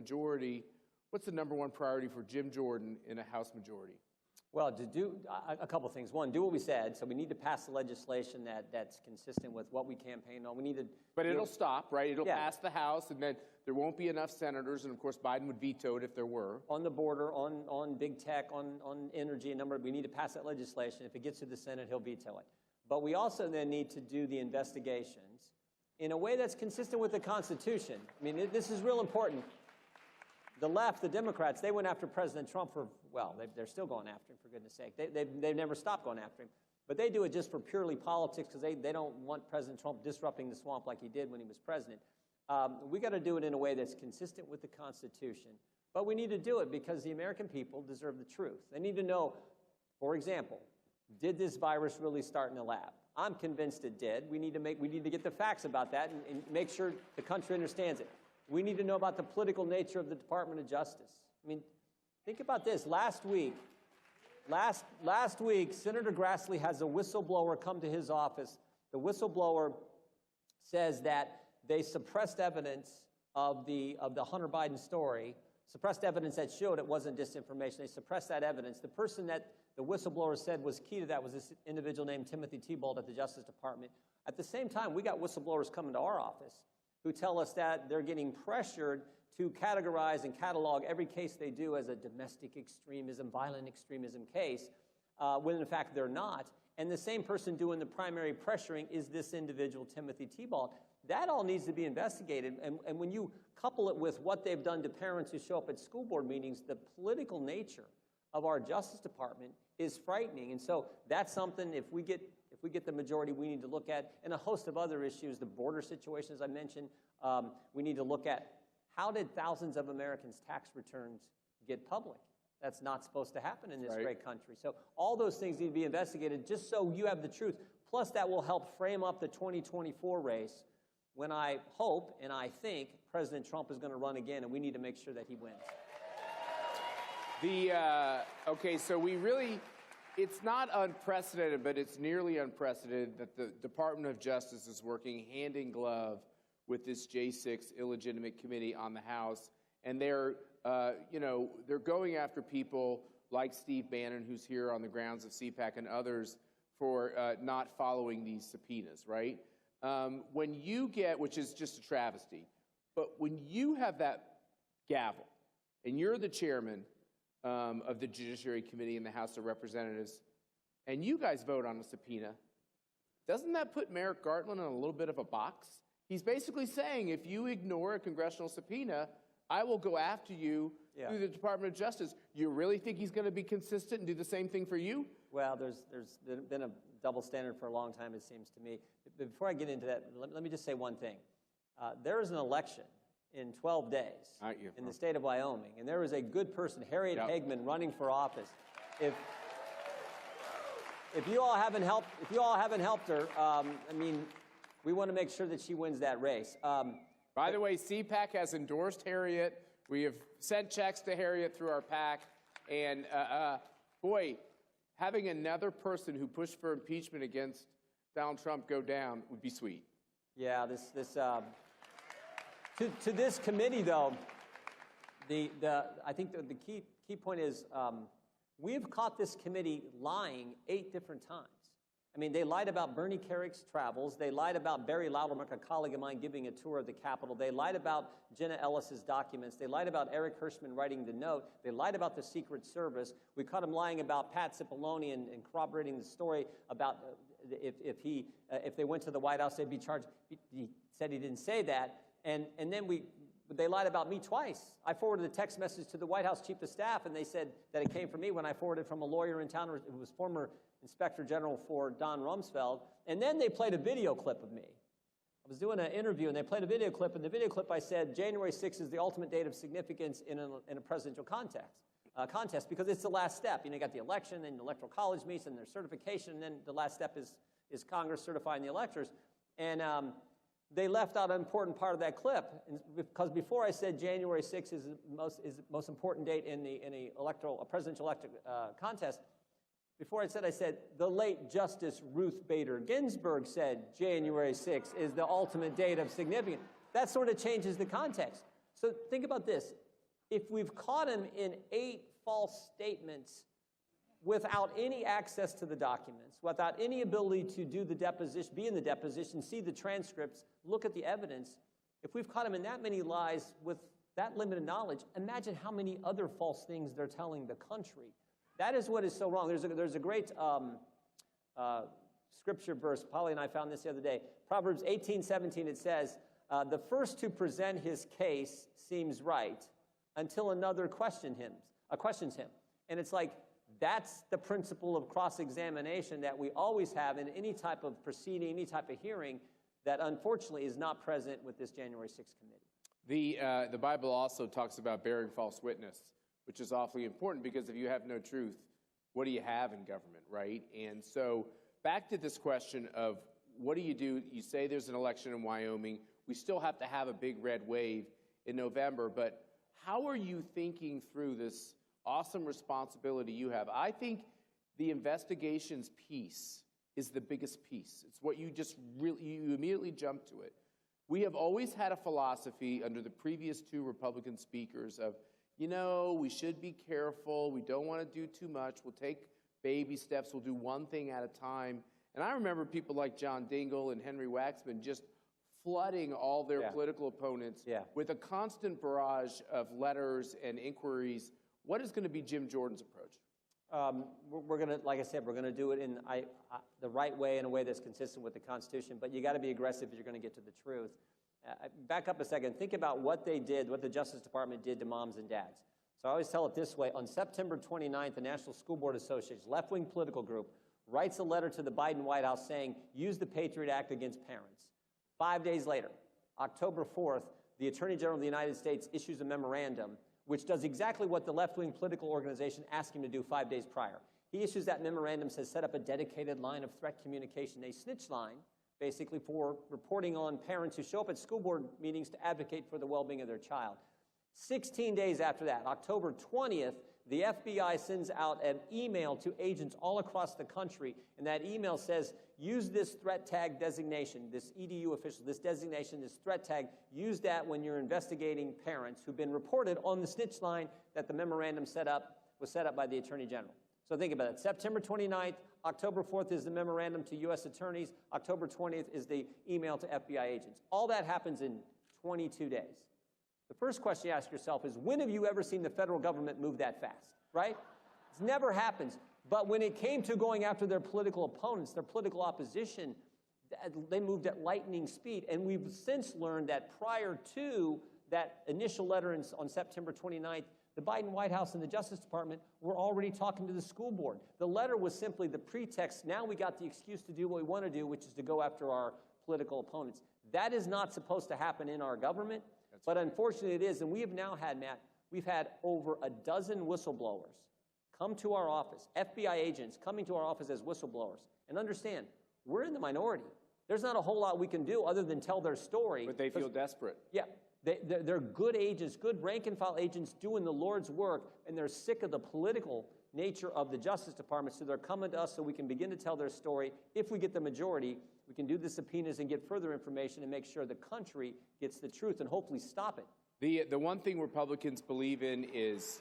majority, what's the #1 priority for Jim Jordan in a House majority? Well, to do a couple of things. One, do what we said. So we need to pass the legislation that's consistent with what we campaigned on. We need to. But it'll stop, right? It'll Yeah. pass the House, and then there won't be enough senators, and of course Biden would veto it if there were. On the border, on big tech, on energy, we need to pass that legislation. If it gets to the Senate, he'll veto it. But we also then need to do the investigations in a way that's consistent with the Constitution. I mean, this is real important. The left, the Democrats, they went after President Trump for, well, they're still going after him, for goodness sake. They've never stopped going after him. But they do it just for purely politics because they don't want President Trump disrupting the swamp like he did when he was president. We got to do it in a way that's consistent with the Constitution. But we need to do it because the American people deserve the truth. They need to know, for example, did this virus really start in a lab? I'm convinced it did. We need to get the facts about that and make sure the country understands it. We need to know about the political nature of the Department of Justice. I mean, think about this. Last week, Senator Grassley has a whistleblower come to his office. The whistleblower says that they suppressed evidence of the Hunter Biden story, suppressed evidence that showed it wasn't disinformation. They suppressed that evidence. The person that the whistleblower said was key to that was this individual named Timothy Tebow at the Justice Department. At the same time, we got whistleblowers coming to our office who tell us that they're getting pressured to categorize and catalog every case they do as a domestic extremism, violent extremism case, when in fact they're not. And the same person doing the primary pressuring is this individual, Timothy Tebow. That all needs to be investigated. And when you couple it with what they've done to parents who show up at school board meetings, the political nature of our Justice Department is frightening. And so that's something, if we get the majority, we need to look at, and a host of other issues, the border situation, as I mentioned. We need to look at how did thousands of Americans' tax returns get public? That's not supposed to happen in this great country. So all those things need to be investigated just so you have the truth. Plus, that will help frame up the 2024 race when I hope and I think President Trump is going to run again, and we need to make sure that he wins. Okay, so we really, it's not unprecedented, but it's nearly unprecedented that the Department of Justice is working hand in glove with this J6 illegitimate committee on the House, and they're going after people like Steve Bannon, who's here on the grounds of CPAC, and others for not following these subpoenas, right? When you get, which is just a travesty, but when you have that gavel, and you're the chairman of the Judiciary Committee in the House of Representatives, and you guys vote on a subpoena, doesn't that put Merrick Garland in a little bit of a box? He's basically saying, if you ignore a congressional subpoena, I will go after you through the Department of Justice. You really think he's going to be consistent and do the same thing for you? Well, there's been a double standard for a long time, it seems to me. But before I get into that, let me just say one thing. There is an election in 12 days in the state of Wyoming, and there is a good person, Harriet Hagman, running for office. If you all haven't helped her, I mean, we want to make sure that she wins that race. By the way, CPAC has endorsed Harriet. We have sent checks to Harriet through our PAC, and boy, having another person who pushed for impeachment against Donald Trump go down would be sweet. Yeah, to this committee, though, I think the key point is we've caught this committee lying 8 different times. I mean, they lied about Bernie Kerrick's travels. They lied about Barry Loudermilk, a colleague of mine, giving a tour of the Capitol. They lied about Jenna Ellis's documents. They lied about Eric Hirschman writing the note. They lied about the Secret Service. We caught him lying about Pat Cipollone and corroborating the story about if they went to the White House, they'd be charged. He said he didn't say that. And then they lied about me twice. I forwarded a text message to the White House Chief of Staff, and they said that it came from me when I forwarded from a lawyer in town who was former Inspector General for Don Rumsfeld. And then they played a video clip of me. I was doing an interview, and they played a video clip. In the video clip, I said, January 6th is the ultimate date of significance in a presidential contest because it's the last step. You know, you got the election, then the Electoral College meets, and their certification, and then the last step is Congress certifying the electors. And they left out an important part of that clip, because before I said January 6th is the most important date in a presidential contest. Before I said the late Justice Ruth Bader Ginsburg said January 6th is the ultimate date of significance. That sort of changes the context. So think about this. if we've caught him in 8 false statements without any access to the documents, without any ability to do the deposition, be in the deposition, see the transcripts, look at the evidence, if we've caught him in that many lies with that limited knowledge, imagine how many other false things they're telling the country. That is what is so wrong. There's a great scripture verse. Polly and I found this the other day. Proverbs 18:17, it says, the first to present his case seems right until another questions him. And it's like, that's the principle of cross-examination that we always have in any type of proceeding, any type of hearing, that unfortunately is not present with this January 6th committee. The Bible also talks about bearing false witness, which is awfully important, because if you have no truth, what do you have in government, right? And so back to this question of what do? You say there's an election in Wyoming. We still have to have a big red wave in November, but how are you thinking through this awesome responsibility you have? I think the investigations piece is the biggest piece. It's what you immediately jump to it. We have always had a philosophy under the previous 2 Republican speakers of, we should be careful. We don't want to do too much. We'll take baby steps. We'll do one thing at a time. And I remember people like John Dingell and Henry Waxman just flooding all their political opponents with a constant barrage of letters and inquiries. What is going to be Jim Jordan's approach? We're going to, like I said, we're going to do it in the right way, in a way that's consistent with the Constitution, but you got to be aggressive if you're going to get to the truth. Back up a second. Think about what they did, what the Justice Department did to moms and dads. So I always tell it this way. On September 29th, the National School Board Association, left-wing political group, writes a letter to the Biden White House saying, use the Patriot Act against parents. 5 days later, October 4th, the Attorney General of the United States issues a memorandum which does exactly what the left-wing political organization asked him to do 5 days prior. He issues that memorandum, says set up a dedicated line of threat communication, a snitch line, basically for reporting on parents who show up at school board meetings to advocate for the well-being of their child. 16 days after that, October 20th, the FBI sends out an email to agents all across the country, and that email says, use this threat tag designation, this EDU official, this designation, this threat tag, use that when you're investigating parents who've been reported on the snitch line that the memorandum was set up by the Attorney General. So think about it. September 29th, October 4th is the memorandum to U.S. attorneys. October 20th is the email to FBI agents. All that happens in 22 days. The first question you ask yourself is, when have you ever seen the federal government move that fast, right? It never happens. But when it came to going after their political opponents, their political opposition, they moved at lightning speed. And we've since learned that prior to that initial letter on September 29th, the Biden White House and the Justice Department were already talking to the school board. The letter was simply the pretext. Now we got the excuse to do what we want to do, which is to go after our political opponents. That is not supposed to happen in our government. But unfortunately it is, and we have now had, Matt, we've had over a dozen whistleblowers come to our office, FBI agents coming to our office as whistleblowers. And understand, we're in the minority. There's not a whole lot we can do other than tell their story. But they feel desperate. Yeah, they're good agents, good rank-and-file agents doing the Lord's work, and they're sick of the political nature of the Justice Department, so they're coming to us so we can begin to tell their story. If we get the majority, we can do the subpoenas and get further information and make sure the country gets the truth and hopefully stop it. The one thing Republicans believe in is